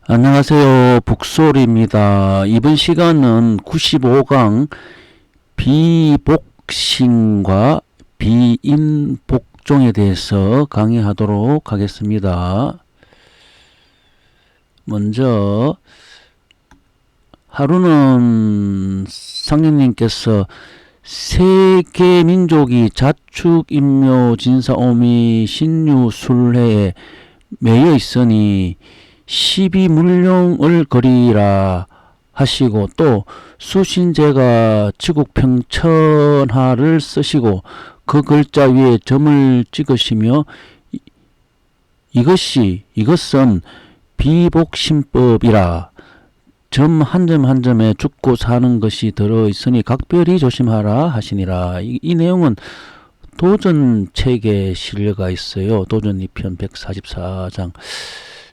안녕하세요. 북소리입니다. 이번 시간은 95강 비복신과 비인복종에 대해서 강의하도록 하겠습니다. 먼저 하루는 상님께서 세계 민족이 자축, 인묘, 진사, 오미, 신유, 술해에 매여 있으니 시비문룡을 거리라 하시고, 또 수신제가 지국평천하를 쓰시고 그 글자 위에 점을 찍으시며 이것은 비복신법이라, 점 한 점 한 점에 죽고 사는 것이 들어있으니 각별히 조심하라 하시니라. 이 내용은 도전책에 실려가 있어요. 도전 2편 144장.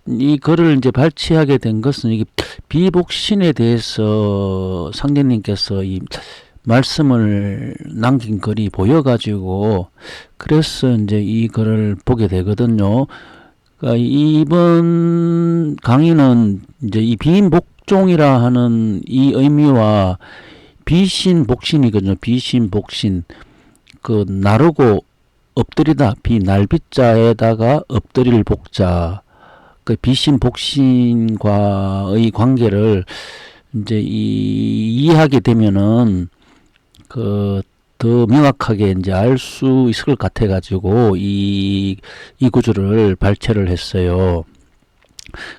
이 글을 이제 발췌하게 된 것은 이게 비복신에 대해서 상제님께서 이 말씀을 남긴 글이 보여가지고 그래서 이제 이 글을 보게 되거든요. 그러니까 이번 강의는 이제 이 비인복종이라 하는 이 의미와 비신복신이거든요. 비신복신, 그 나르고 엎드리다, 비날비자에다가 엎드릴 복자, 그 비신복신과의 관계를 이제 이해하게 되면은 그 더 명확하게 이제 알 수 있을 것 같아 가지고 이 구조를 발췌를 했어요.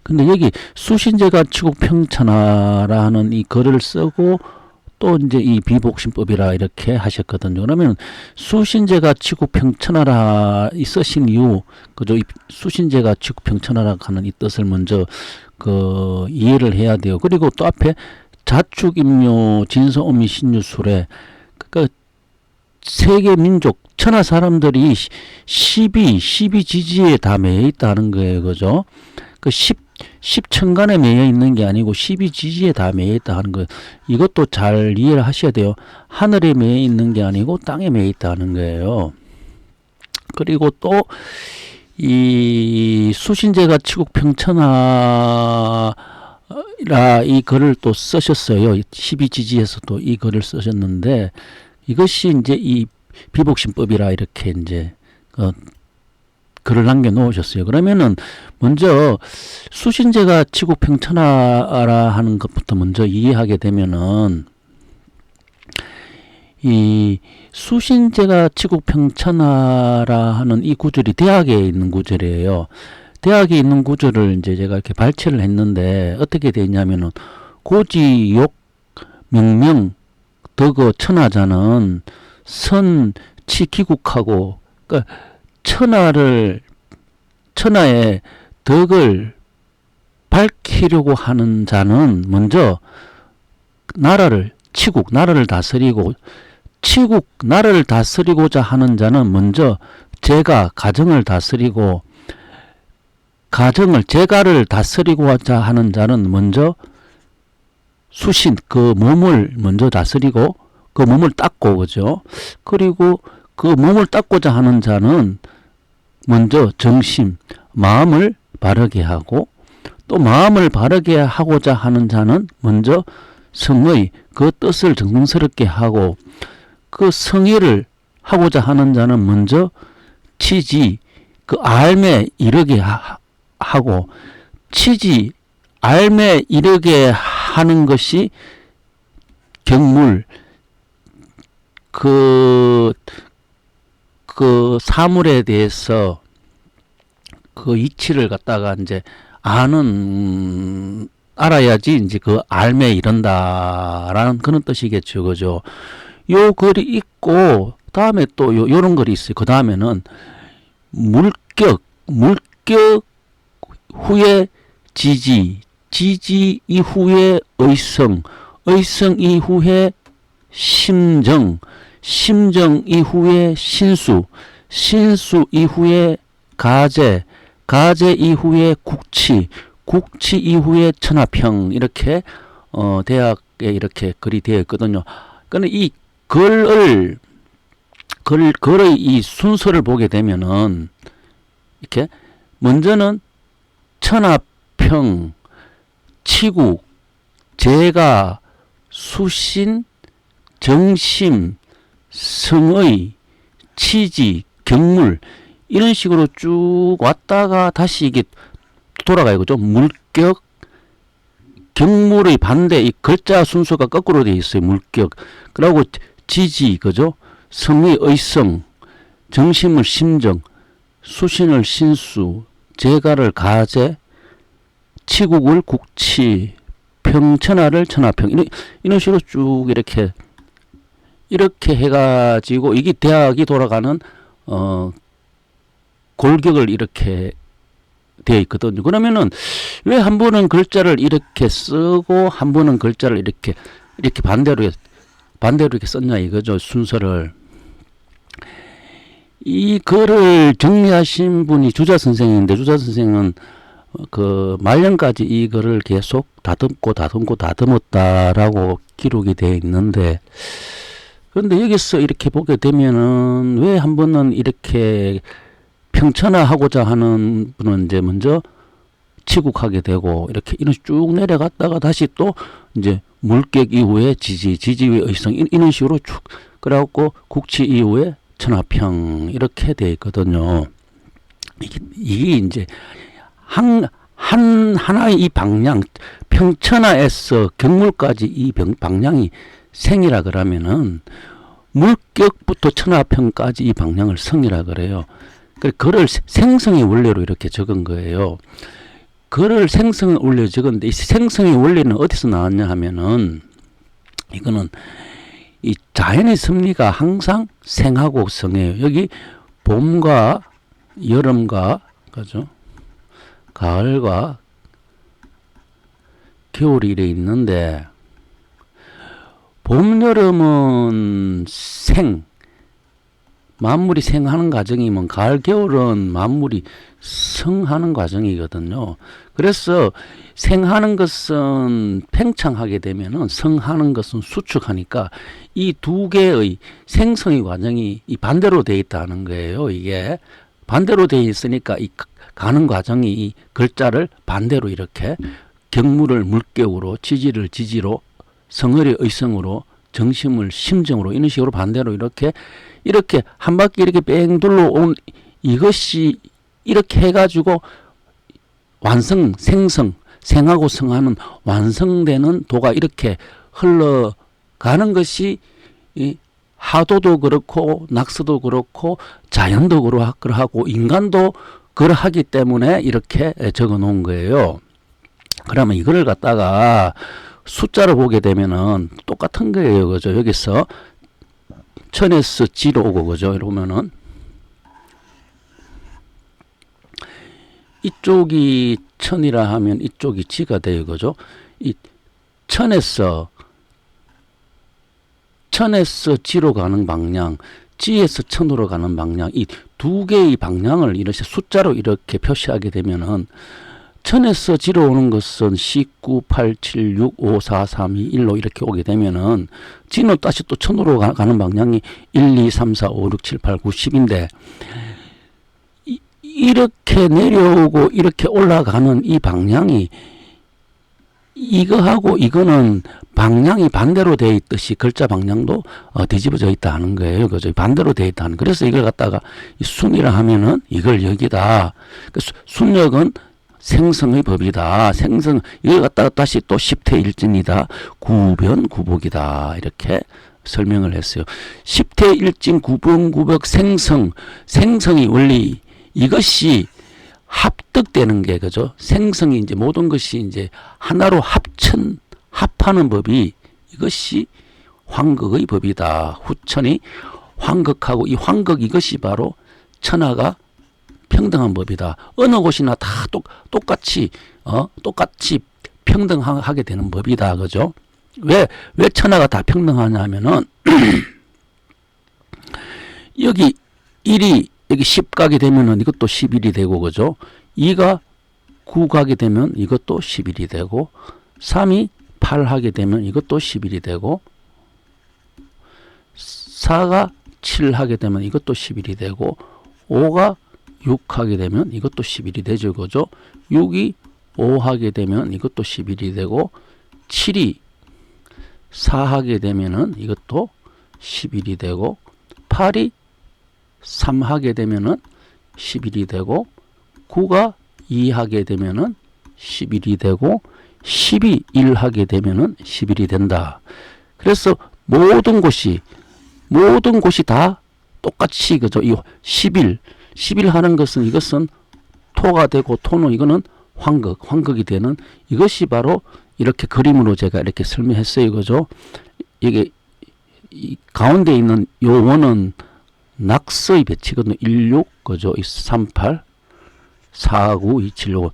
근데 여기 수신제가 치국평천하라 하는 이 글을 쓰고 또 이제 이 비복신법이라 이렇게 하셨거든요. 그러면 수신제가 치국평천하라 이 쓰신 이유, 그죠? 이 수신제가 치국평천하라 하는 이 뜻을 먼저 그 이해를 해야 돼요. 그리고 또 앞에 자축인묘 진서오미 신유술에, 그러니까 세계 민족 천하 사람들이 시비지지에 다 매여 있다는 거예요. 그죠? 그 십천간에 매여 있는 게 아니고 시비지지에 다 매여 있다 하는 거예요. 이것도 잘 이해를 하셔야 돼요. 하늘에 매여 있는 게 아니고 땅에 매여 있다는 거예요. 그리고 또 이 수신제가 치국평천하라 이 글을 또 쓰셨어요. 시비지지에서도 이 글을 쓰셨는데, 이것이 이제 이 비복신법이라 이렇게 이제 글을 남겨 놓으셨어요. 그러면은 먼저 수신제가 치국평천하라 하는 것부터 먼저 이해하게 되면은, 이 수신제가 치국평천하라 하는 이 구절이 대학에 있는 구절이에요. 대학에 있는 구절을 이제 제가 이렇게 발췌를 했는데 어떻게 되어 있냐면은, 고지욕 명명 덕어 천하자는 선치기국하고, 그러니까 천하의 덕을 밝히려고 하는 자는 먼저 나라를 다스리고, 나라를 다스리고자 하는 자는 먼저 가정을 다스리고, 재가를 다스리고자 하는 자는 먼저 수신, 그 몸을 먼저 다스리고 그 몸을 닦고, 그죠? 그리고 그 몸을 닦고자 하는 자는 먼저 정심, 마음을 바르게 하고, 또 마음을 바르게 하고자 하는 자는 먼저 성의, 그 뜻을 정성스럽게 하고, 그 성의를 하고자 하는 자는 먼저 치지, 그 알매 이르게 하고, 치지, 알매 이르게 하는 것이 경물, 그 사물에 대해서 그 이치를 갖다가 이제 알아야지 이제 그 알매 이른다라는 그런 뜻이겠죠. 그죠? 요 글이 있고, 다음에 또 요런 글이 있어요. 그 다음에는 물격 후에 지지 이후에 의성 이후에 심정 이후에 신수 이후에 가제 이후에 국치 이후에 천하평, 이렇게 대학에 이렇게 글이 되어 있거든요. 그러니까 이 글의 이 순서를 보게 되면은, 이렇게 먼저는 천하평, 치국, 재가, 수신, 정심, 성의, 치지, 경물 이런 식으로 쭉 왔다가 다시 이게 돌아가요. 그죠? 물격, 경물의 반대, 이 글자 순서가 거꾸로 되어 있어요. 물격. 그리고 지지, 그죠? 성의 의성, 정심을 심정, 수신을 신수, 재가를 가재, 치국을 국치, 평천하를 천하평. 이런 식으로 쭉 이렇게 해가지고 이게 대학이 돌아가는 골격을 이렇게 되어 있거든요. 그러면은 왜 한 번은 글자를 이렇게 쓰고 한 번은 글자를 이렇게 반대로 이렇게 썼냐 이거죠. 순서를. 이 글을 정리하신 분이 주자 선생인데, 주자 선생은 그 말년까지 이 글을 계속 다듬었다라고 기록이 되어 있는데, 그런데 여기서 이렇게 보게 되면은 왜 한 번은 이렇게 평천하하고자 하는 분은 이제 먼저 치국하게 되고 이렇게 이런 쭉 내려갔다가 다시 또 이제 물격 이후에 지지 위에 의성 이런 식으로 쭉 그래갖고 국치 이후에 천하평 이렇게 돼 있거든요. 이게 이제 하나의 이 방향, 평천하에서 경물까지 이 방향이 생이라 그러면은 물격부터 천하평까지 이 방향을 성이라 그래요. 그를 생성의 원리로 이렇게 적은 거예요. 그를 생성의 원리로 적었는데 이 생성의 원리는 어디서 나왔냐 하면은 이거는 이 자연의 섭리가 항상 생하고 성해요. 여기 봄과 여름과 그죠? 가을과 겨울이 이래 있는데 봄, 여름은 만물이 생하는 과정이면 가을, 겨울은 만물이 성하는 과정이거든요. 그래서 생하는 것은 팽창하게 되면은 성하는 것은 수축하니까 이 두 개의 생성의 과정이 이 반대로 되어 있다는 거예요. 이게 반대로 되어 있으니까 이 가는 과정이 이 글자를 반대로 이렇게 경물을 물격으로, 지지를 지지로, 성의를 의성으로, 정심을 심정으로 이런 식으로 반대로 이렇게 한 바퀴 이렇게 뺑 둘러온 이것이 이렇게 해가지고 완성, 생하고 성하는 완성되는 도가 이렇게 흘러가는 것이 이 하도도 그렇고 낙서도 그렇고 자연도 그러하고 인간도 그러하기 때문에 이렇게 적어 놓은 거예요. 그러면 이거를 갖다가 숫자로 보게 되면은 똑같은 거예요. 그죠? 여기서 천에서 지로 오고, 그죠? 이러면은 이쪽이 천이라 하면 이쪽이 지가 돼요. 그죠? 이 천에서 지로 가는 방향, 지에서 천으로 가는 방향, 이 두 개의 방향을 이렇게 숫자로 이렇게 표시하게 되면은 천에서 지로 오는 것은 19, 8, 7, 6, 5, 4, 3, 2, 1로 이렇게 오게 되면은 지는 다시 또 천으로 가는 방향이 1, 2, 3, 4, 5, 6, 7, 8, 9, 10인데 이렇게 내려오고 이렇게 올라가는 이 방향이 이거하고 이거는 방향이 반대로 되어 있듯이 글자 방향도 뒤집어져 있다는 거예요. 그죠? 반대로 되어 있다는. 그래서 이걸 갖다가 순이라 하면은 이걸 여기다. 순역은 생성의 법이다. 이걸 갖다가 다시 또 십태일진이다. 구변구복이다. 이렇게 설명을 했어요. 십태일진 구변구복 생성의 원리 이것이 합득되는 게 그죠? 생성이 이제 모든 것이 이제 하나로 합하는 법이 이것이 황극의 법이다. 후천이 황극하고 이 황극 이것이 바로 천하가 평등한 법이다. 어느 곳이나 다 똑같이 평등하게 되는 법이다. 그죠? 왜 천하가 다 평등하냐면은 여기 1이 여기 10 가게 되면은 이것도 11이 되고, 그죠? 2가 9 가게 되면 이것도 11이 되고, 3이 8 하게 되면 이것도 11이 되고, 4가 7 하게 되면 이것도 11이 되고, 5가 6 하게 되면 이것도 11이 되죠. 그죠? 6이 5 하게 되면 이것도 11이 되고 7이 4 하게 되면은 이것도 11이 되고 8이 3 하게 되면은 11이 되고 9가 2 하게 되면은 11이 되고 10이 1 하게 되면은 11이 된다. 그래서 모든 곳이 다 똑같이 그죠? 이 11 하는 것은 이것은 토가 되고 토는 이거는 황극이 되는 이것이 바로 이렇게 그림으로 제가 이렇게 설명했어요. 그죠? 이게 이 가운데 있는 요 원은 낙서의 배치거든요. 16 그죠? 38 49 27 요건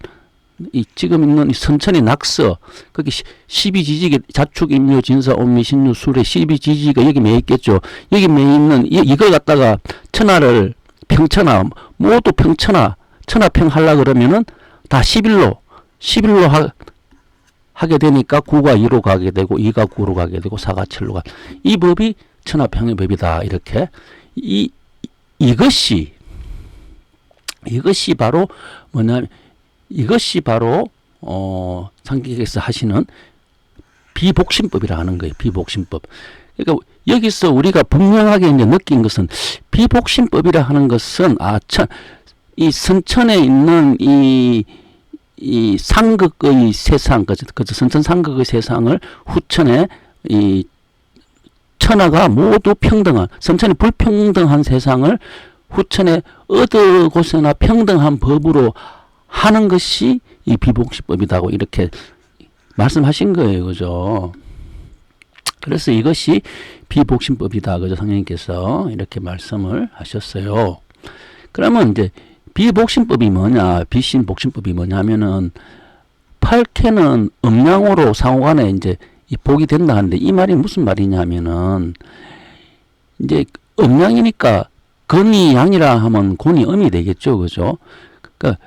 이 지금 있는 이 선천의 낙서 거기 12지지계 자축 인묘 진사 온미 신유 술에 12지지가 여기 매 있겠죠. 여기 매 있는 이걸 갖다가 천하를 평천하 모두 평천하 천하평 하려 그러면은 다 11로 하게 되니까 9가 2로 가게 되고 2가 9로 가게 되고 4가 7로 가. 이 법이 천하평의 법이다. 이렇게 이것이 바로 뭐냐면 이것이 바로 상기에서 하시는 비복심법이라 하는 거예요. 비복심법. 그러니까 여기서 우리가 분명하게 이제 느낀 것은 비복심법이라 하는 것은 이 선천에 있는 이 상극의 세상, 그죠? 선천 상극의 세상을 후천에 이 천하가 모두 평등한, 선천이 불평등한 세상을 후천에 어느 곳에나 평등한 법으로 하는 것이 이 비복심법이다고 이렇게 말씀하신 거예요. 그죠? 그래서 이것이 비복심법이다. 그죠? 성령님께서 이렇게 말씀을 하셨어요. 그러면 이제 비복심법이 뭐냐, 비신복심법이 뭐냐면은 팔캐는 음양으로 상호간에 이제 이 복이 된다 하는데 이 말이 무슨 말이냐면은 이제 음양이니까 건이 양이라 하면 곤이 음이 되겠죠. 그죠? 그러니까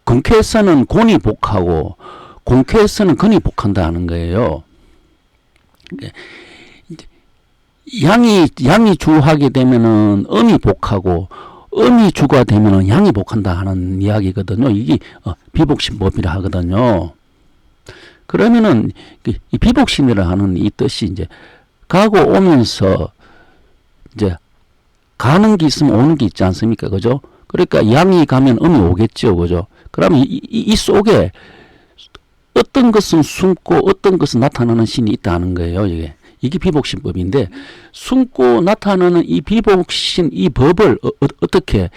근캐에서는 곤이 복하고 공캐에서는 건이 복한다는 거예요. 양이 주하게 되면은 음이 복하고 음이 주가 되면은 양이 복한다 하는 이야기거든요. 이게 비복신법이라 하거든요. 그러면은 이 비복신이라 하는 이 뜻이 이제 가고 오면서 이제 가는 게 있으면 오는 게 있지 않습니까? 그죠? 그러니까 양이 가면 음이 오겠죠. 그죠? 그러면 이 속에 어떤 것은 숨고 어떤 것은 나타나는 신이 있다는 거예요. 이게 비복신법인데 숨고 나타나는 이 비복신 이 법을 어떻게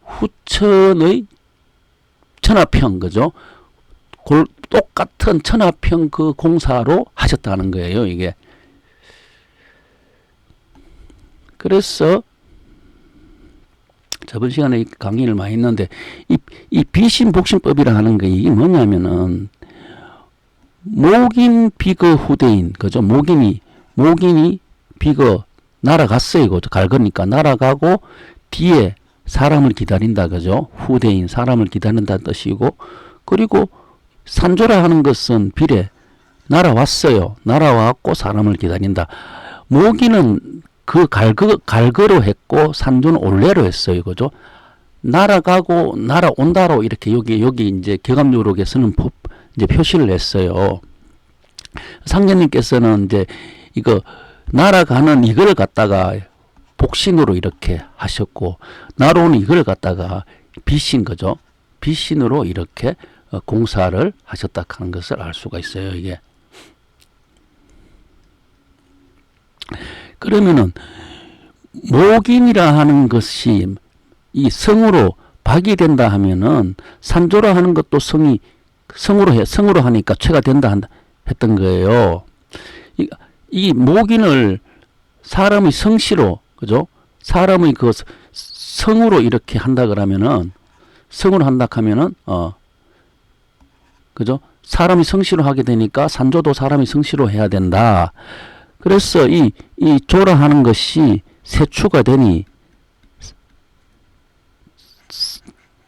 후천의 천하평 그죠? 똑같은 천하평 그 공사로 하셨다는 거예요. 이게 그래서 저번 시간에 강의를 많이 했는데 이 비신복신법이라 하는 게 이게 뭐냐면은 목인 비거 후대인 그죠? 목인이 비거 날아갔어요. 그죠? 갈거니까 날아가고 뒤에 사람을 기다린다 그죠? 후대인 사람을 기다린다는 뜻이고 그리고 산조라 하는 것은 비례 날아왔어요. 날아왔고 사람을 기다린다. 목인은 그 갈거로 했고 산조는 올레로 했어요. 그죠? 날아가고 날아온다로 이렇게 여기 이제 격암요록에서는 이제 표시를 했어요. 상제님께서는 이제 이거 날아가는 이걸 갖다가 복신으로 이렇게 하셨고 날아오는 이걸 갖다가 비신 거죠. 비신으로 이렇게 공사를 하셨다 하는 것을 알 수가 있어요. 이게 그러면은 목인이라 하는 것이 이 성으로 박이 된다 하면은 산조라 하는 것도 성으로 하니까 최가 된다 했던 거예요. 이 목인을 사람의 성씨로 그죠? 사람의 그 성으로 이렇게 한다 그러면은 성으로 한다 하면은 그죠? 사람이 성씨로 하게 되니까 산조도 사람이 성씨로 해야 된다. 그래서 이 조라 하는 것이 세추가 되니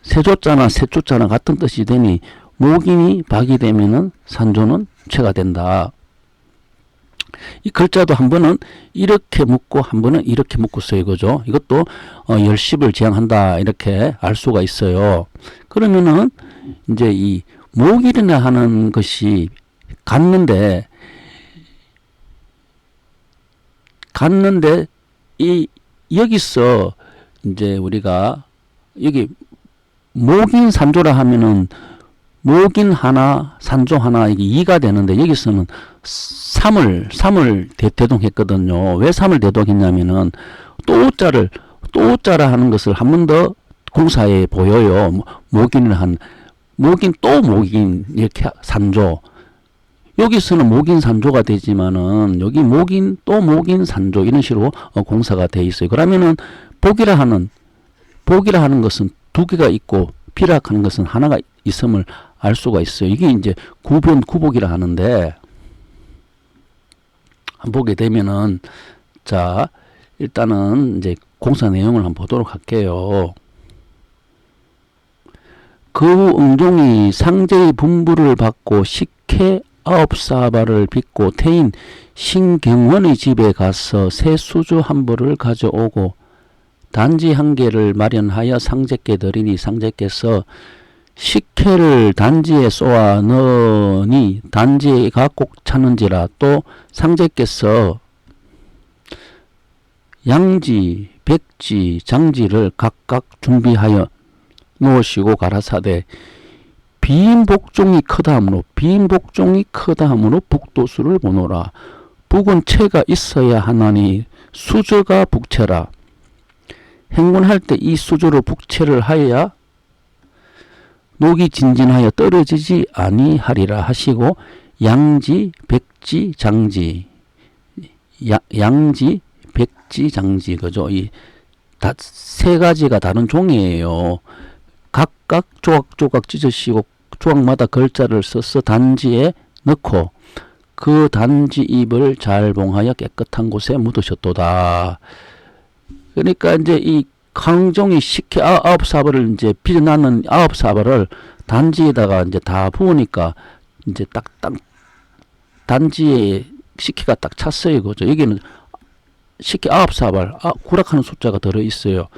세조자나 세추자나 같은 뜻이 되니 목인이 박이 되면은 산조는 최가 된다. 이 글자도 한 번은 이렇게 묶고 한 번은 이렇게 묶고 써요. 그죠? 이것도 열십을 지향한다 이렇게 알 수가 있어요. 그러면은 이제 이 목일이나 하는 것이 갔는데 이 여기서 이제 우리가 여기 목인 산조라 하면은 목인 하나 산조 하나 이게 2가 되는데 여기서는 3을 대동했거든요. 왜 3을 대동했냐면은 또자라 하는 것을 한 번 더 공사에 보여요. 목인 또 목인 이렇게 산조. 여기서는 목인 산조가 되지만은 여기 목인 또 목인 산조 이런 식으로 공사가 돼 있어요. 그러면은 복이라 하는 것은 두 개가 있고 비라 하는 것은 하나가 있음을 알 수가 있어요. 이게 이제 구복이라 하는데 한번 보게 되면은 자 일단은 이제 공사 내용을 한번 보도록 할게요. 그 응종이 상제의 분부를 받고 식혜 9사발을 빚고 태인 신경원의 집에 가서 새 수주 한 부를 가져오고 단지 한 개를 마련하여 상제께 드리니 상제께서 식혜를 단지에 쏘아 넣으니 단지가 꼭 차는지라. 또 상제께서 양지, 백지, 장지를 각각 준비하여 놓으시고 가라사대 비인복종이 크다함으로 북도수를 보노라. 북은 채가 있어야 하나니 수저가 북채라. 행군할 때 이 수저로 북채를 하여야 녹이 진진하여 떨어지지 아니하리라 하시고 양지, 백지, 장지 양지, 백지, 장지 그죠? 이 세 가지가 다른 종이에요. 각각 조각조각 찢으시고 조각마다 글자를 써서 단지에 넣고 그 단지 잎을 잘 봉하여 깨끗한 곳에 묻으셨도다. 그러니까 이제 이 강종이 식혜 9사발을 이제 빚어놨는 9사발을 단지에다가 이제 다 부으니까 이제 딱 단지에 식혜가 딱 찼어요. 그죠? 여기는 식혜 9사발, 구락하는 숫자가 들어있어요.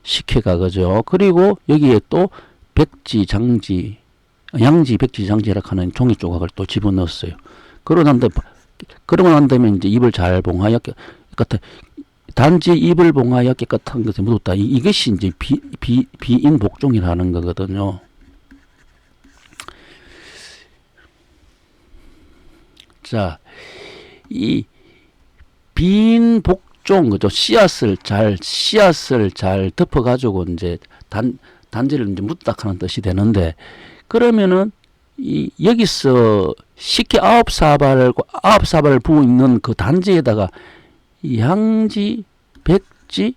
식혜가, 그죠? 그리고 여기에 또 백지, 장지, 양지, 백지, 장지라 하는 종이 조각을 또 집어넣었어요. 그러고 난 다음에 이제 잎을 잘 봉하여 단지 잎을 봉하여 깨끗한 것에 묻었다. 이것이 이제 비인복종이라는 거거든요. 자, 이 비인복종, 그죠? 씨앗을 잘 덮어가지고 이제 단지를 이제 묻다 하는 뜻이 되는데, 그러면은 여기서 식혜 9사발을 부어 있는 그 단지에다가 양지, 백지,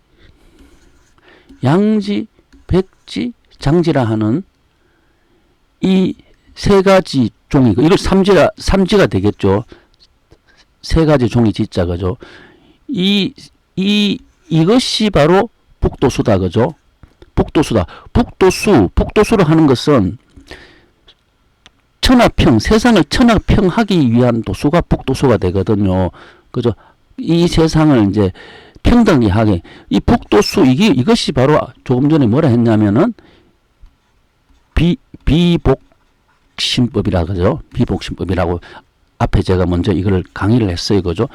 장지라 하는 이 세 가지 종이, 이거 삼지가 되겠죠. 세 가지 종이 지자, 그죠? 이것이 바로 북도수다, 그죠? 북도수를 하는 것은 세상을 천하평하기 위한 도수가 북도수가 되거든요. 그죠? 이 세상을 이제 평등히 하게, 이 북도수, 이것이 바로 조금 전에 뭐라 했냐면은, 비복신법이라 그죠? 비복신법이라고 앞에 제가 먼저 이걸 강의를 했어요. 그죠?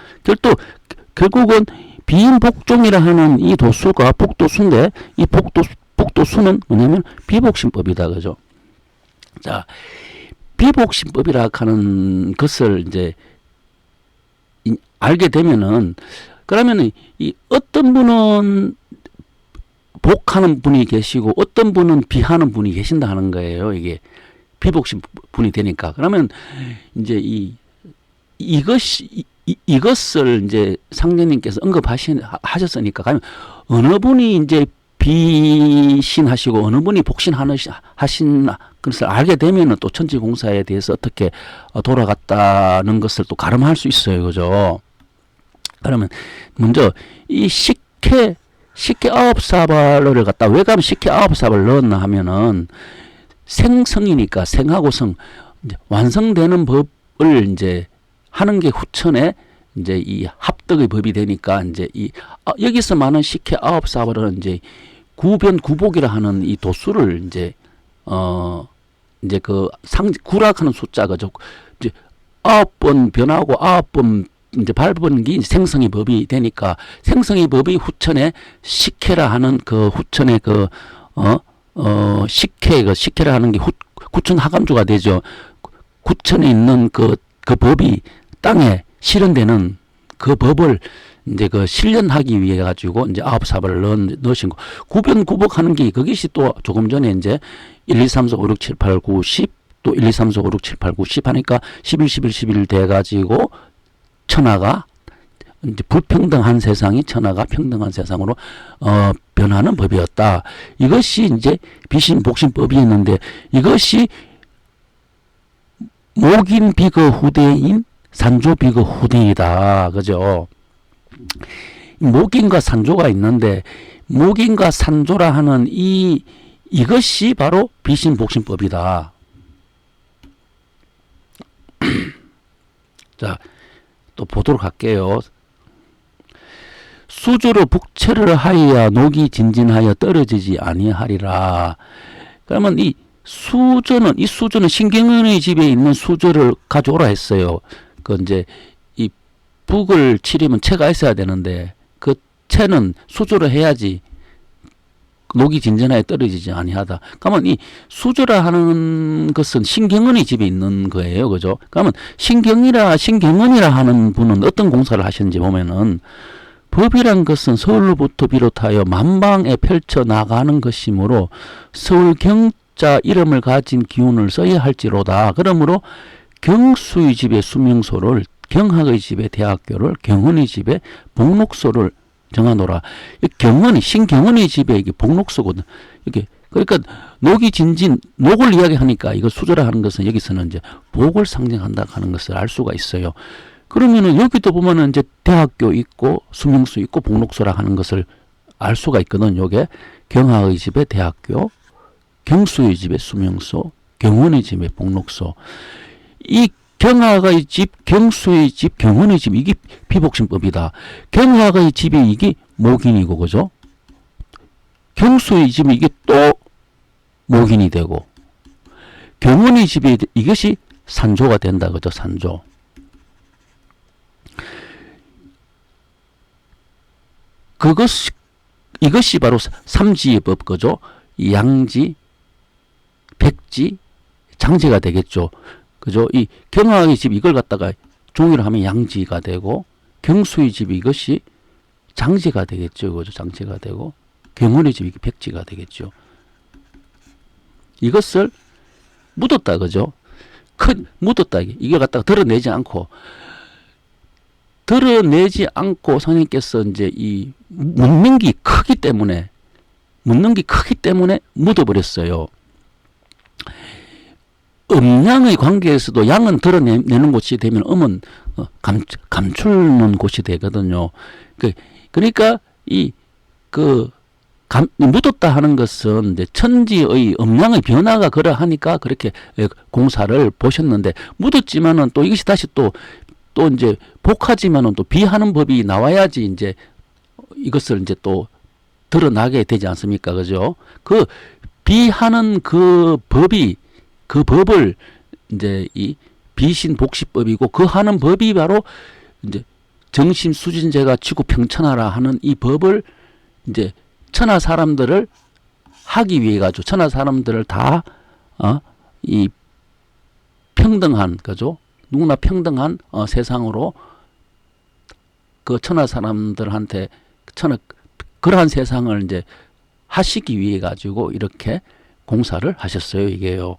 결국은 비인복종이라 하는 이 도수가 북도수인데, 이 북도수는 뭐냐면 비복신법이다. 그죠? 자, 비복신법이라 하는 것을 이제 알게 되면은, 그러면은 이 어떤 분은 복하는 분이 계시고 어떤 분은 비하는 분이 계신다 하는 거예요. 이게 비복신 분이 되니까. 그러면 이제 이것을 이제 상제님께서 언급하셨으니까, 그러면 어느 분이 이제 비신하시고 어느 분이 복신하신 것을 알게 되면은 또 천지공사에 대해서 어떻게 돌아갔다는 것을 또 가름할 수 있어요. 그죠? 그러면 먼저 이 식혜 9사발을 갖다 왜 가면 식혜 9사발을 넣었나 하면은 생성이니까 생하고 성 이제 완성되는 법을 이제 하는 게 후천에 이제 이 합덕의 법이 되니까 이제 여기서 말하는 식혜 9사발은 이제 구변구복이라 하는 이 도수를 이제 이제 그 구락하는 숫자가 이제 9번 변하고 9번 이제 밟은 게 생성의 법이 되니까 생성의 법이 후천에 식혜라 하는 그 후천의 식혜라 하는 게 구천 하감주가 되죠. 구천에 있는 그 법이 땅에 실현되는 그 법을 이제 그 실현하기 위해 가지고 이제 9사발을 넣으신 거. 구변구복하는 게 그것이 또 조금 전에 이제 1, 2, 3, 4, 5, 6, 7, 8, 9, 10 또 1, 2, 3, 4, 5, 6, 7, 8, 9, 10 하니까 11, 11, 11 돼 가지고 천하가 이제 불평등한 세상이 천하가 평등한 세상으로 변하는 법이었다. 이것이 이제 비신복신법이었는데 이것이 목인 비거 후대인 산조 비거 후대이다. 그죠? 목인과 산조가 있는데 목인과 산조라 하는 이것이 바로 비신복신법이다. 자, 또 보도록 할게요. 수조로 북체를 하여야 녹이 진진하여 떨어지지 아니하리라. 그러면 이 수조는 신경은의 집에 있는 수조를 가져오라 했어요. 그 이제 이 북을 치려면 채가 있어야 되는데 그 채는 수조를 해야지 녹이 진전하여 떨어지지 아니하다. 그러면 이 수조라 하는 것은 신경은의 집에 있는 거예요. 그죠? 그러면 신경은이라 하는 분은 어떤 공사를 하시는지 보면은 법이란 것은 서울로부터 비롯하여 만방에 펼쳐 나가는 것이므로 서울 경자 이름을 가진 기운을 써야 할지로다. 그러므로 경수의 집에 수명소를, 경학의 집에 대학교를, 경은의 집에 복록소를 정하노라. 신경은의 집에 이게 복록소거든. 이게 그러니까 녹이 진진, 녹을 이야기하니까 이거 수조라 하는 것은 여기서는 이제 복을 상징한다 하는 것을 알 수가 있어요. 그러면은 여기도 보면은 이제 대학교 있고 수명소 있고 복록소라 하는 것을 알 수가 있거든. 요게 경학의 집에 대학교, 경수의 집에 수명소, 경원의 집에 복록소. 이 경학의 집, 경수의 집, 경원의 집 이게 비복신법이다. 경학의 집이 이게 목인이고 그죠? 경수의 집이 이게 또 목인이 되고 경원의 집이 이것이 산조가 된다 그죠? 산조. 이것이 바로 삼지의 법 그죠? 양지, 백지, 장지가 되겠죠. 그죠? 이 경학의 집 이걸 갖다가 종이로 하면 양지가 되고 경수의 집 이것이 장지가 되겠죠. 그죠? 장지가 되고 경원의 집 이게 백지가 되겠죠. 이것을 묻었다 그죠? 묻었다 이걸 갖다가 드러내지 않고 선생님께서 이제 이 묻는 게 크기 때문에 묻어버렸어요. 음양의 관계에서도 양은 드러내는 곳이 되면 음은 감추는 곳이 되거든요. 그러니까 묻었다 하는 것은 이제 천지의 음양의 변화가 그러하니까 그렇게 공사를 보셨는데 묻었지만은 또 이것이 다시 또 이제 복하지만은 또 비하는 법이 나와야지 이제 이것을 이제 또 드러나게 되지 않습니까? 그죠? 그 비하는 그 법을 이제 이 비신복시법이고 그 하는 법이 바로 이제 정심수진제가 지구평천하라 하는 이 법을 이제 천하 사람들을 하기 위해 가지고 천하 사람들을 다 이 평등한 그죠? 누구나 평등한 세상으로 그 천하 사람들한테 그러한 세상을 이제 하시기 위해 가지고 이렇게 공사를 하셨어요. 이게요.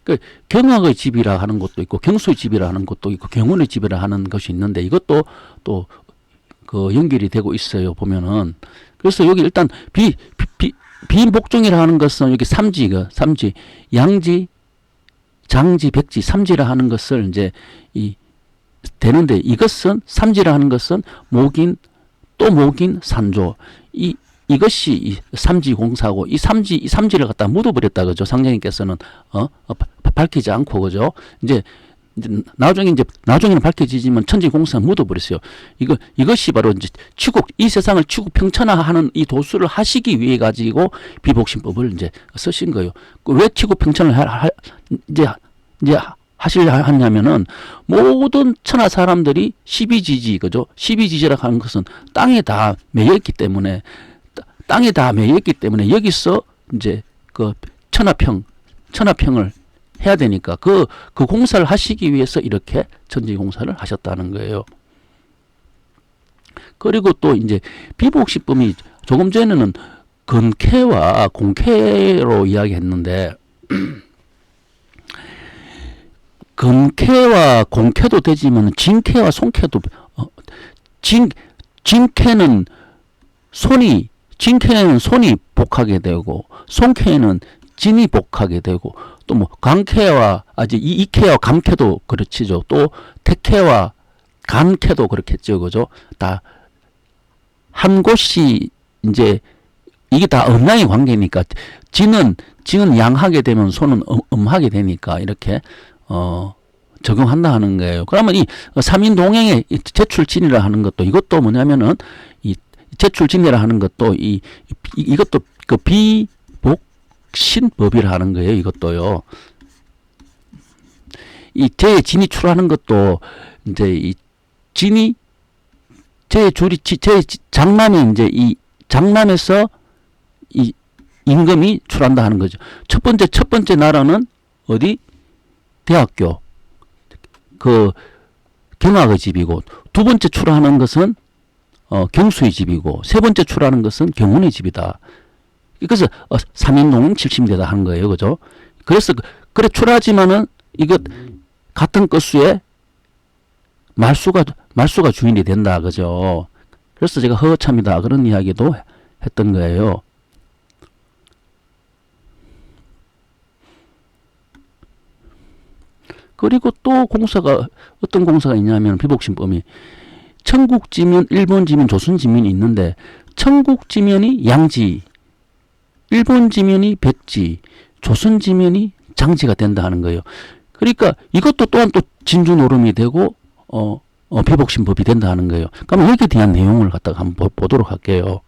그 경학의 집이라 하는 것도 있고 경수의 집이라 하는 것도 있고 경원의 집이라 하는 것이 있는데 이것도 또 그 연결이 되고 있어요. 보면은 그래서 여기 일단 비인복종이라 하는 것은 여기 삼지 양지 장지 백지 삼지라 하는 것을 이제 되는데 이것은 삼지라 하는 것은 목인 산조 이 이것이 이 삼지공사고 이 삼지를 갖다 묻어버렸다 그죠. 상장님께서는 밝히지 않고 그죠. 이제 나중에는 밝혀지지만 천지공사 묻어버렸어요. 이것이 바로 이제 이 세상을 치국평천화하는 이 도수를 하시기 위해 가지고 비복신법을 이제 쓰신 거예요. 왜 치국평천을 이제 하시냐면은 모든 천하 사람들이 12지지 그죠. 12지지라고 하는 것은 땅에 다 매여있기 때문에 여기서 이제 그 천하평을 해야 되니까 그 공사를 하시기 위해서 이렇게 천지공사를 하셨다는 거예요. 그리고 또 이제 비복신법이 조금 전에는 근캐와 공캐로 이야기했는데 근캐와 공캐도 되지만 진캐와 손캐도 진캐는 손이 복하게 되고 손캐는 진이 복하게 되고 또 뭐 강캐와 이캐와 감캐도 그렇지죠. 또 태캐와 간캐도 그렇겠죠. 그죠? 다 한 곳이 이제 이게 다 음양의 관계니까 진은 양하게 되면 손은 음하게 되니까 이렇게 적용한다 하는 거예요. 그러면 이 삼인동행의 제출진이라 하는 것도 이것도 뭐냐면은 이 제출진이라 하는 것도 이것도 그 비복신법이라 하는 거예요. 이것도요. 이 제진이 출하는 것도 이제 이 진이 장남이 이제 이 장남에서 이 임금이 출한다 하는 거죠. 첫 번째 나라는 어디? 대학교 그 경학의 집이고 두 번째 출하는 것은 경수의 집이고 세 번째 출하는 것은 경운의 집이다. 그래서 삼인동행 70대다 하는 거예요. 그죠? 그래서 그래 출하지만은 이것 같은 건수에 말수가 주인이 된다. 그죠? 그래서 제가 허참이다 그런 이야기도 했던 거예요. 그리고 또 어떤 공사가 있냐면 비복신법이 청국지면, 일본지면, 조선지면이 있는데 청국지면이 양지, 일본지면이 백지, 조선지면이 장지가 된다 하는 거예요. 그러니까 이것도 또한 또 진주노름이 되고 비복신법이 된다 하는 거예요. 그럼 여기에 대한 내용을 갖다가 한번 보도록 할게요.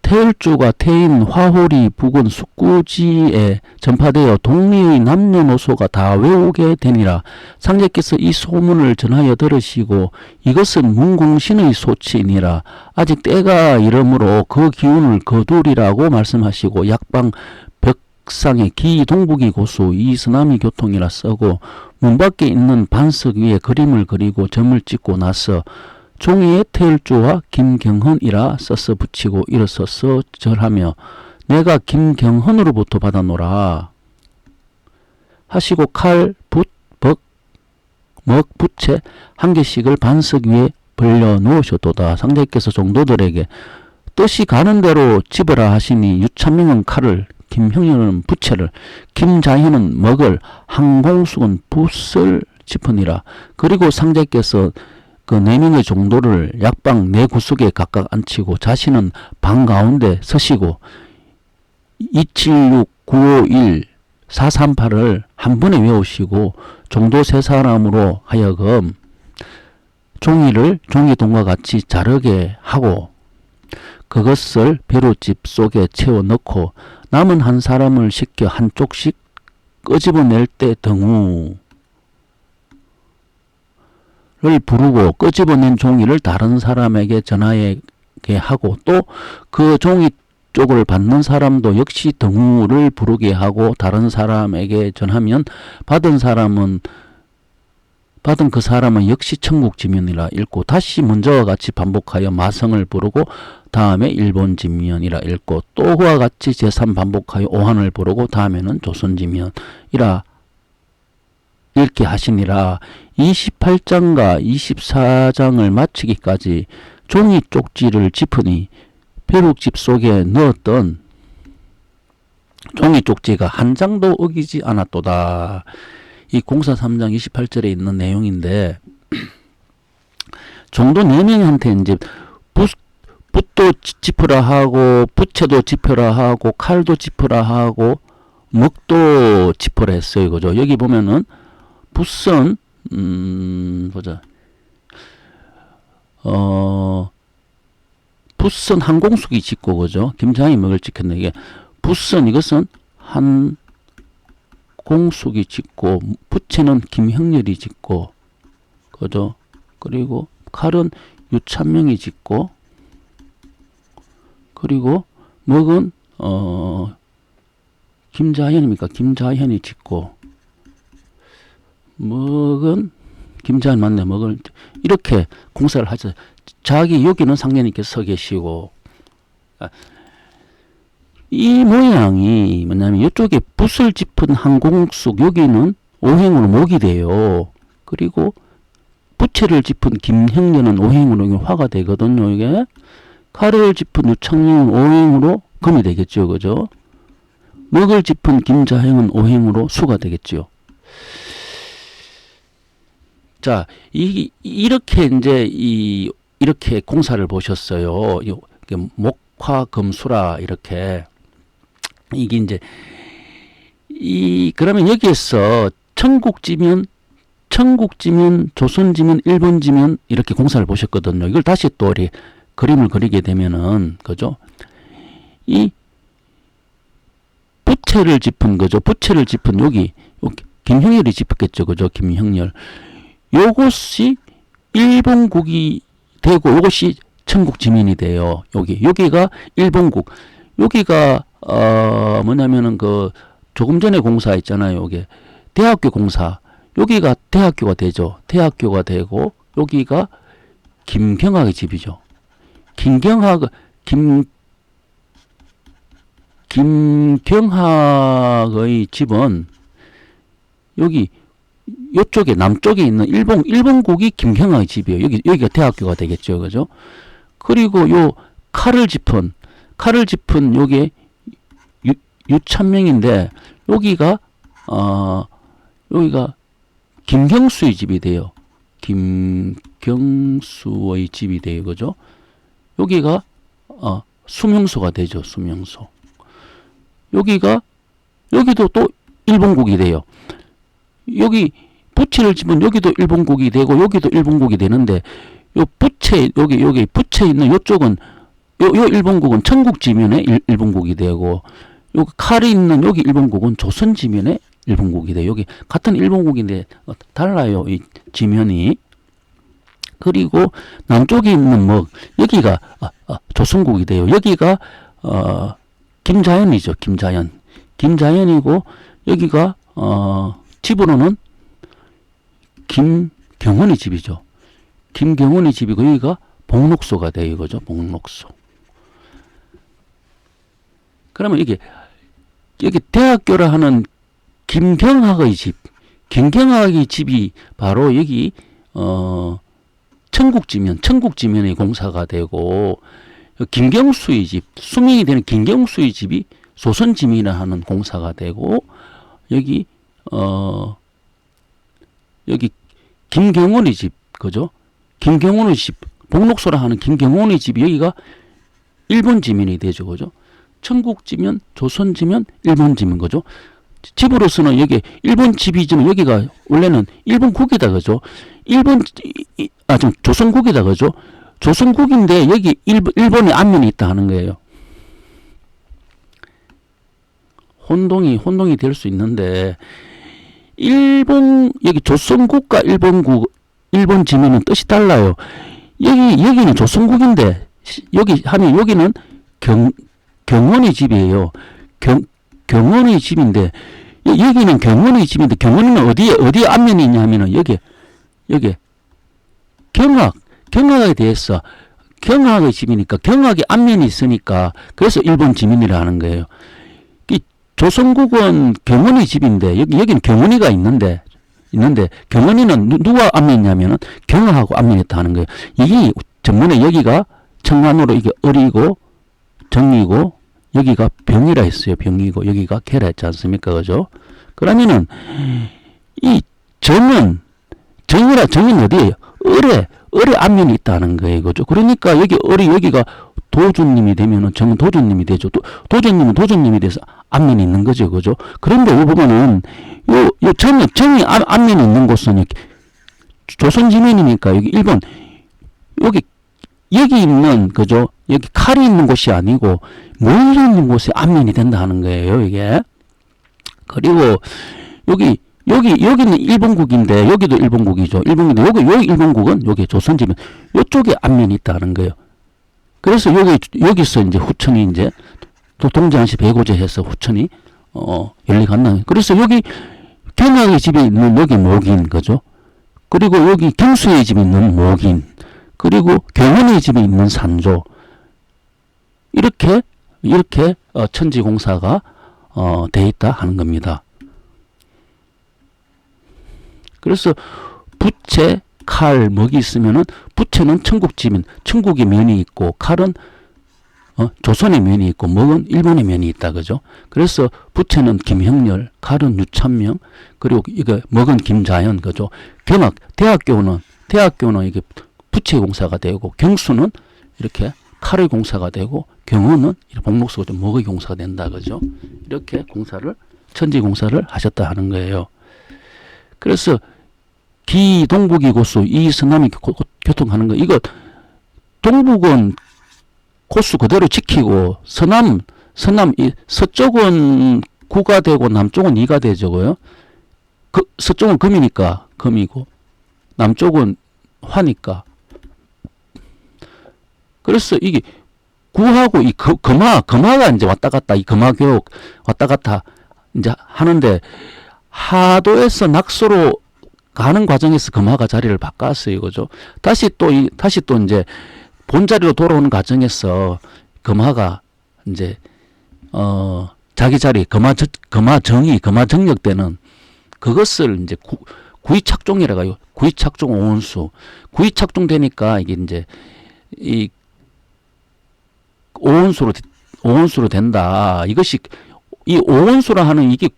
태을주가 태인 화홀이 북은 숙구지에 전파되어 동리의 남녀노소가 다 외우게 되니라. 상제께서 이 소문을 전하여 들으시고 이것은 문공신의 소치니라. 아직 때가 이르므로 그 기운을 거두리라고 말씀하시고 약방 벽상에 기동북이 고수 이서남이 교통이라 써고 문 밖에 있는 반석 위에 그림을 그리고 점을 찍고 나서 종이에 태을주와 김경헌이라 써서 붙이고 일어서서 절하며 내가 김경헌으로부터 받아노라 하시고 칼, 붓, 먹, 부채 한 개씩을 반석 위에 벌려 놓으셨도다. 상대께서 종도들에게 뜻이 가는 대로 집어라 하시니 유찬명은 칼을, 김형현은 부채를, 김자희는 먹을, 한공숙은 붓을 짚으니라. 그리고 상제께서 그 네 명의 종도를 약방 네 구석에 각각 앉히고 자신은 방 가운데 서시고 276, 951, 438을 한 번에 외우시고 종도 세 사람으로 하여금 종이동과 같이 자르게 하고 그것을 벼루집 속에 채워 넣고 남은 한 사람을 시켜 한쪽씩 끄집어낼 때 등우 를 부르고 끄집어낸 종이를 다른 사람에게 전하게 하고 또 그 종이 쪽을 받는 사람도 역시 등우를 부르게 하고 다른 사람에게 전하면 받은 그 사람은 역시 천국지면이라 읽고 다시 먼저와 같이 반복하여 마성을 부르고 다음에 일본지면이라 읽고 또 그와 같이 제3 반복하여 오한을 부르고 다음에는 조선지면이라 읽게 하시니라. 28장과 24장을 마치기까지 종이 쪽지를 짚으니 벼룩집 속에 넣었던 종이 쪽지가 한 장도 어기지 않았도다. 이 공사 3장 28절에 있는 내용인데 종도 4명한테 이제 붓도 짚으라 하고 부채도 짚으라 하고 칼도 짚으라 하고 먹도 짚으라 했어요. 그죠? 여기 보면은 붓선 보자. 붓선 한공숙이 짚고 그죠? 김장이 먹을 찍혔네. 이게 붓선 이것은 한공숙이 짚고 부채는 김형렬이 짚고 그죠? 그리고 칼은 유찬명이 짚고 그리고 먹은 김자현입니까? 김자현이 짚고 먹은 김자현 맞네. 먹을 이렇게 공사를 하죠. 자기 여기는 상례님께서 서 계시고 이 모양이 뭐냐면 이쪽에 붓을 짚은 한공숙 여기는 오행으로 목이 돼요. 그리고 부채를 짚은 김형렬은 오행으로 화가 되거든요. 이게 칼을 짚은 유창룡은 오행으로 금이 되겠죠. 그죠? 먹을 짚은 김자행은 오행으로 수가 되겠죠. 자, 이렇게 이제 이렇게 공사를 보셨어요. 목화금수라 이렇게 이게 이제 그러면 여기에서 천국지면 조선지면 일본지면 이렇게 공사를 보셨거든요. 이걸 다시 또 우리 그림을 그리게 되면은 그죠? 이 부채를 짚은 거죠. 부채를 짚은 여기 김형렬이 짚었겠죠. 그죠? 김형렬. 요것이 일본국이 되고 요것이 천국지면이 돼요. 여기가 일본국. 여기가 뭐냐면은 조금 전에 공사 있잖아요. 여기 대학교 공사. 여기가 대학교가 되죠. 대학교가 되고 여기가 김경학의 집이죠. 김경학의 집은 여기 요쪽에 남쪽에 있는 일본국이 김경학의 집이에요. 여기가 대학교가 되겠죠. 그죠? 그리고 요 칼을 짚은 요게 유찬명인데 여기가 김경수의 집이 돼요. 김경수의 집이 돼요. 그죠? 여기가 수명소가 되죠. 수명소. 여기도 또 일본국이 돼요. 여기 부채를 짚은 여기도 일본국이 되고 여기도 일본국이 되는데 요 부채 여기 부채 있는 요쪽은 요 일본국은 천국지면에 일본국이 되고 요 칼이 있는 여기 일본국은 조선지면에 일본국이 돼요. 여기 같은 일본국인데 달라요. 이 지면이. 그리고 남쪽에 있는 여기가 조선국이 돼요. 여기가 김자연이죠. 김자연이고 여기가 집으로는 김경원의 집이죠. 김경원의 집이고 여기가 복록소가 돼요. 이거죠. 복록소. 그러면 여기 대학교라 하는 김경학의 집이 바로 여기 천국지면의 공사가 되고 김경수의 집, 수명이 되는 김경수의 집이 조선지면이라 하는 공사가 되고 여기 김경원의 집, 그죠? 김경원의 집, 복록소라 하는 김경원의 집이 여기가 일본지면이 되죠, 그죠? 천국지면, 조선지면, 일본지면, 그죠? 집으로서는 여기 일본 집이지만 여기가 원래는 일본국이다, 그죠? 조선국이다, 그죠? 조선국인데 여기 일본의 앞면이 있다 하는 거예요. 혼동이 될 수 있는데 여기 조선국과 일본 지면은 뜻이 달라요. 여기는 조선국인데 여기는 경원의 집이에요. 경원의 집인데 여기는 경원의 집인데 경원은 어디에 앞면이 있냐 하면은 여기 경학에 대해서 경학의 집이니까 경학의 앞면이 있으니까 그래서 일본 지민이라 하는 거예요. 조선국은 경원의 집인데 여기는 경원이가 있는데 경원이는 누가 앞면이냐면은 경학하고 앞면이 있다 하는 거예요. 이게 전문에 여기가 청간으로 이게 을이고 정이고 여기가 병이라 했어요. 병이고 여기가 개라 했지 않습니까? 그죠? 그러면은 이 정은 어디에요? 을에 앞면이 있다는 거예요. 그죠? 그러니까 여기가 도주님이 되면은 정은 도주님이 되죠. 도주님은 도주님이 돼서 앞면이 있는 거죠. 그죠? 그런데 이 부분은 요 정이 앞면이 있는 곳은 조선지면이니까 여기 일본 여기 있는 그죠? 여기 칼이 있는 곳이 아니고 멀리 있는 곳에 앞면이 된다 하는 거예요. 이게. 그리고 여기는 일본국인데 여기도 일본국이죠. 일본국인데 여기 일본국은 여기 조선지면 이쪽에 앞면이 있다는 거예요. 그래서 여기서 이제 후천이 이제 또 동자한시 배고제해서 후천이 열리갔나. 그래서 여기 경학의 집에 있는 여기 목인 거죠. 그리고 여기 경수의 집에 있는 목인, 그리고 경원의 집에 있는 산조, 이렇게 천지공사가 돼 있다 하는 겁니다. 그래서 부채, 칼, 먹이 있으면은 부채는 천국지면 천국의 면이 있고 칼은 조선의 면이 있고 먹은 일본의 면이 있다 그죠? 그래서 부채는 김형렬, 칼은 유찬명, 그리고 이거 먹은 김자연 그죠? 경학 대학교는 이게 부채 공사가 되고, 경수는 이렇게 칼의 공사가 되고, 경호는 복록수가 먹의 공사가 된다 그죠? 이렇게 공사를 천지 공사를 하셨다 하는 거예요. 그래서 기동북이 고수 이 서남이 교통하는 거, 이거 동북은 코스 그대로 지키고 서남 서쪽은 구가 되고 남쪽은 이가 되죠. 서쪽은 금이니까 금이고 남쪽은 화니까. 그래서 이게 구하고 이 금화가 이제 왔다 갔다, 이 금화교육 왔다 갔다 이제 하는데, 하도에서 낙소로 가는 과정에서 금화가 자리를 바꿨어요. 그죠? 다시 또 이제 본자리로 돌아오는 과정에서 금화가 이제 자기 자리 금화정력 때는 그것을 이제 구의착종이라고 해요. 구의착종 오온수. 구의착종 되니까 이게 이제 이 오온수로 된다. 이것이 이 오온수라 하는 이게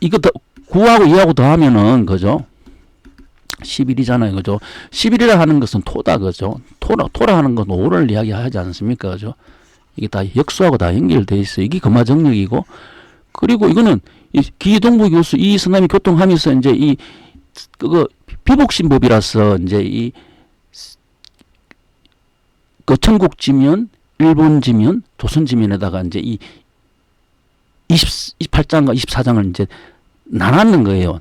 이거 더 구하고 이하고 더하면은 그죠? 11이잖아요. 그죠? 11이라 하는 것은 토다. 그죠? 토라 하는 건 오를 이야기하지 않습니까? 그죠? 이게 다 역수하고 다 연결되어 있어요. 이게 금화정력이고, 그리고 이거는 이 기동부 교수 이 서남이 교통하면서 이제 그거 비복신법이라서 이제 그 천국지면, 일본지면, 조선지면에다가 이제 28장과 24장을 이제 나눴는 거예요.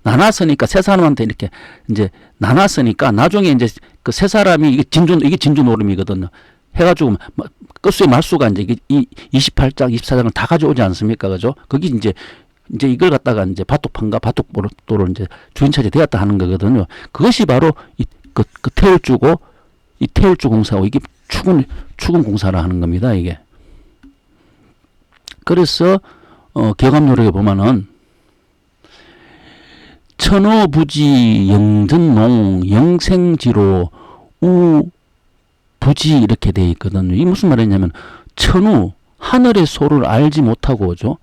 나눴으니까 세 사람한테 이렇게 이제 나눴으니까 나중에 이제 그 세 사람이 이게 진주 노름이거든요. 해가지고 끝수의 말수가 이제 이 28장, 24장을 다 가져오지 않습니까? 그죠? 거기 이제 이걸 갖다가 이제 바둑판과 바둑도로 이제 주인차지 되었다 하는 거거든요. 그것이 바로 그 태울주고, 이 태울주 공사고, 이게 추군 공사라 하는 겁니다. 이게. 그래서 개감요록에 보면은 천호부지 영전농 영생지로 우부지 이렇게 돼 있거든요. 이 무슨 말이냐면 천우 하늘의 소를 알지 못하고죠.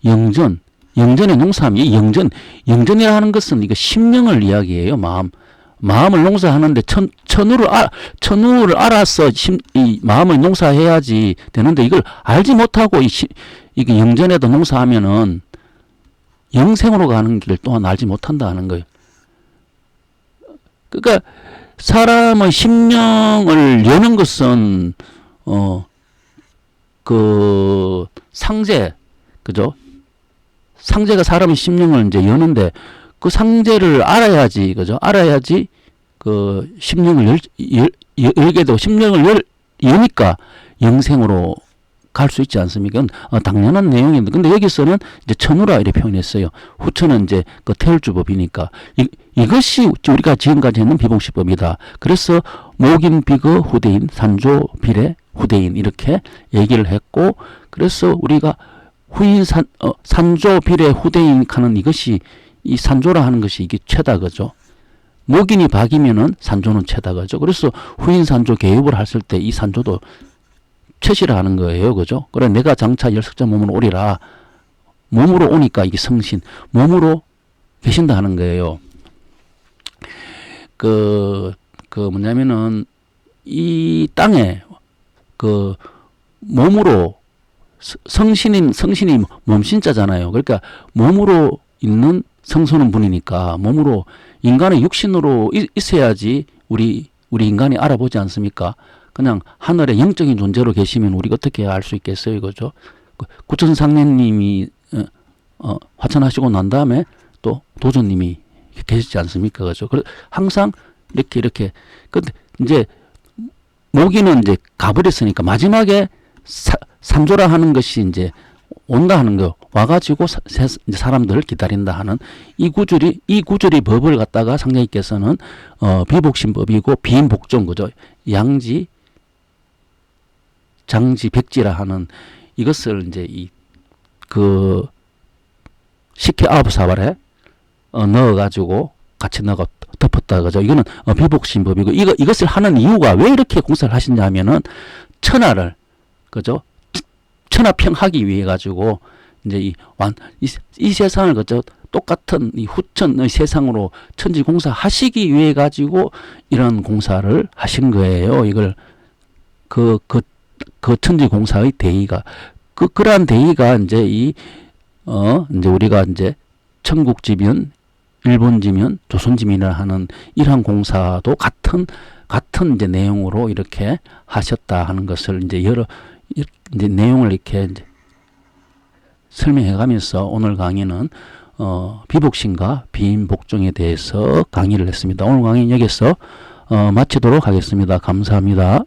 영전의 농사함. 이 영전이라 하는 것은 이거 심령을 이야기해요. 마음을 농사하는데 천우를 알아서 이 마음을 농사해야지 되는데, 이걸 알지 못하고 이게 영전에도 농사하면은 영생으로 가는 길 또한 알지 못한다 하는 거예요. 그러니까 사람의 심령을 여는 것은 그 상제, 그죠? 상제가 사람의 심령을 이제 여는데, 그 상제를 알아야지, 그죠? 알아야지 그 심령을 열게 되고, 심령을 여니까 영생으로 갈 수 있지 않습니까? 당연한 내용인데, 근데 여기서는 이제 천우라 이렇게 표현했어요. 후천은 이제 그 태울주법이니까 이것이 우리가 지금까지 했는 비봉시법이다. 그래서 목인 비거 후대인, 산조 비례 후대인 이렇게 얘기를 했고, 그래서 우리가 후인 산조 비례 후대인 하는 이것이, 이 산조라 하는 것이 이게 최다 그죠? 목인이 박이면은 산조는 최다 그죠? 그래서 후인 산조 개업을 했을 때 이 산조도 최시라 하는 거예요. 그죠? 그래, 내가 장차 열석자 몸으로 오리라. 몸으로 오니까 이게 성신, 몸으로 계신다 하는 거예요. 뭐냐면은, 이 땅에 그 몸으로 성신이 몸신자잖아요. 그러니까 몸으로 있는 성소는 분이니까 몸으로 인간의 육신으로 있어야지 우리 인간이 알아보지 않습니까? 그냥 하늘의 영적인 존재로 계시면 우리가 어떻게 알 수 있겠어요, 이거죠? 구천상례님이 화천하시고 난 다음에 또 도조님이 계시지 않습니까, 그죠? 항상 이렇게 근데 이제 모기는 이제 가버렸으니까 마지막에 산조라 하는 것이 이제 온다 하는 거 와가지고 이제 사람들을 기다린다 하는 이 구절이 법을 갖다가 상례님께서는 비복신법이고 비인복종, 그죠? 양지 장지 백지라 하는 이것을 이제 식혜 9사발에 넣어가지고 같이 넣어 덮었다, 그죠? 이거는 비복신법이고 이것을 하는 이유가 왜 이렇게 공사를 하시냐 하면은 천하를, 그죠? 천하평하기 위해 가지고 이제 이 세상을, 그죠? 똑같은 이 후천의 세상으로 천지 공사 하시기 위해 가지고 이런 공사를 하신 거예요. 이걸 그 천지 공사의 대의가 그러한 대의가 이제 이제 우리가 이제 천국지면 일본지면 조선지면이라 하는 이러한 공사도 같은 이제 내용으로 이렇게 하셨다 하는 것을 이제 이제 내용을 이렇게 이제 설명해 가면서 오늘 강의는 비복신과 비인복종에 대해서 강의를 했습니다. 오늘 강의는 여기서 마치도록 하겠습니다. 감사합니다.